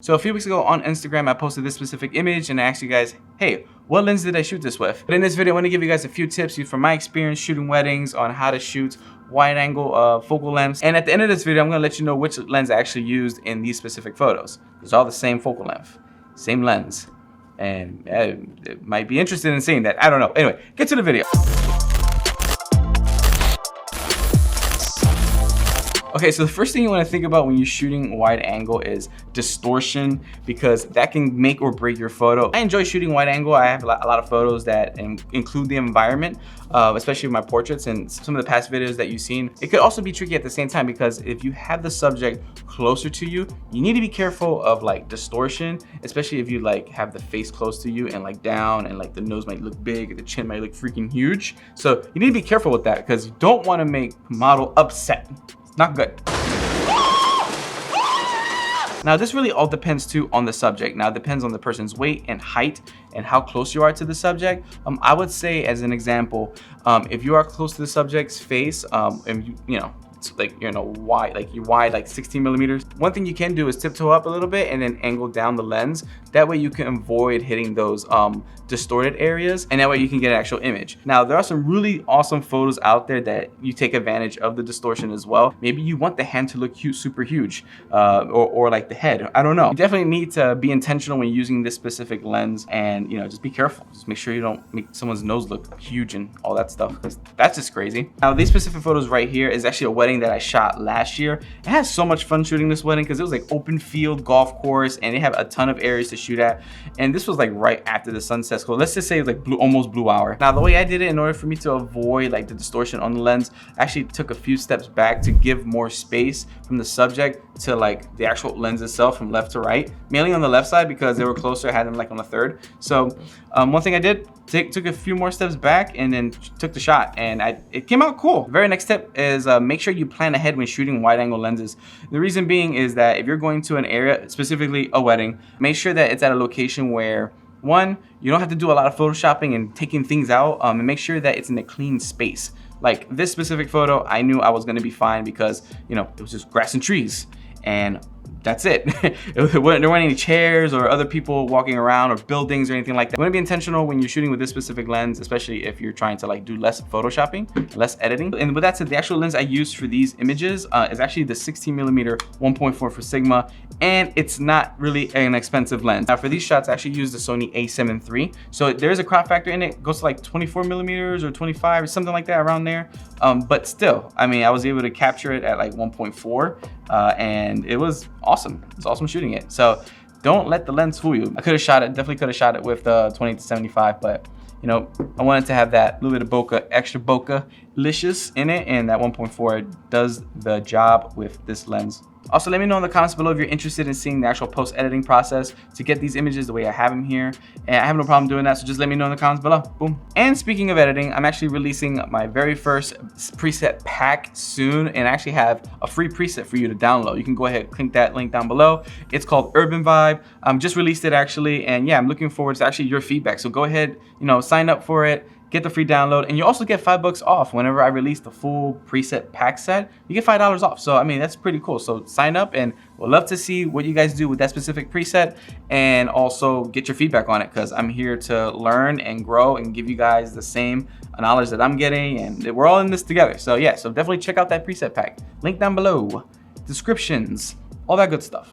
So a few weeks ago on Instagram, I posted this specific image and I asked you guys, hey, what lens did I shoot this with? But in this video, I want to give you guys a few tips from my experience shooting weddings on how to shoot wide angle focal lengths. And at the end of this video, I'm going to let you know which lens I actually used in these specific photos. It's all the same focal length, same lens. And it might be interested in seeing that. I don't know. Anyway, get to the video. Okay, so the first thing you want to think about when you're shooting wide angle is distortion, because that can make or break your photo. I enjoy shooting wide angle. I have a lot of photos that include the environment, especially my portraits and some of the past videos that you've seen. It could also be tricky at the same time, because if you have the subject closer to you, you need to be careful of like distortion, especially if you like have the face close to you and like down, and like the nose might look big, the chin might look freaking huge. So you need to be careful with that, because you don't want to make model upset. Not good. Now this really all depends too on the subject. Now it depends on the person's weight and height and how close you are to the subject. I would say, as an example, if you are close to the subject's face, and you know, it's like, you know, wide, like you're wide, like 16 millimeters. One thing you can do is tiptoe up a little bit and then angle down the lens. That way you can avoid hitting those distorted areas, and that way you can get an actual image. Now there are some really awesome photos out there that you take advantage of the distortion as well. Maybe you want the hand to look huge, super huge, or like the head. I don't know. You definitely need to be intentional when using this specific lens, and you know, just be careful. Just make sure you don't make someone's nose look huge and all that stuff, because that's just crazy. Now these specific photos right here is actually a wedding that I shot last year. I had so much fun shooting this wedding because it was like open field golf course, and they have a ton of areas to shoot at. And this was like right after the sunset. So let's just say it was like almost blue hour. Now the way I did it, in order for me to avoid like the distortion on the lens, I actually took a few steps back to give more space from the subject to like the actual lens itself, from left to right, mainly on the left side because they were closer. I had them like on the third. So one thing I did, took a few more steps back and then took the shot, and it came out cool. The very next tip is make sure you plan ahead when shooting wide angle lenses. The reason being is that if you're going to an area, specifically a wedding, make sure that it's at a location where, one, you don't have to do a lot of photoshopping and taking things out, and make sure that it's in a clean space. Like this specific photo, I knew I was gonna be fine because, you know, it was just grass and trees, and that's it. There weren't any chairs or other people walking around or buildings or anything like that. You want to be intentional when you're shooting with this specific lens, especially if you're trying to like do less photoshopping, less editing. And with that said, the actual lens I used for these images is actually the 16mm 1.4 for Sigma, and it's not really an expensive lens. Now for these shots, I actually used the Sony a7 III. So there is a crop factor in it. It goes to like 24mm or 25 or something like that, around there. But still, I mean, I was able to capture it at like 1.4, and it was awesome. It's awesome shooting it. So don't let the lens fool you. I could have shot it, definitely could have shot it with 20-75, but you know, I wanted to have that little bit of bokeh, extra bokeh-licious in it, and that 1.4 does the job with this lens. Also, let me know in the comments below if you're interested in seeing the actual post-editing process to get these images the way I have them here. And I have no problem doing that, so just let me know in the comments below. Boom. And speaking of editing, I'm actually releasing my very first preset pack soon, and I actually have a free preset for you to download. You can go ahead and click that link down below. It's called Urban Vibe. Just released it actually, and yeah, I'm looking forward to actually your feedback. So go ahead, you know, sign up for it. Get the free download, and you also get $5 off whenever I release the full preset pack set. You get $5 off. So I mean, that's pretty cool. So sign up, and we'd love to see what you guys do with that specific preset, and also get your feedback on it, because I'm here to learn and grow and give you guys the same knowledge that I'm getting, and we're all in this together. So yeah, so definitely check out that preset pack. Link down below, descriptions, all that good stuff.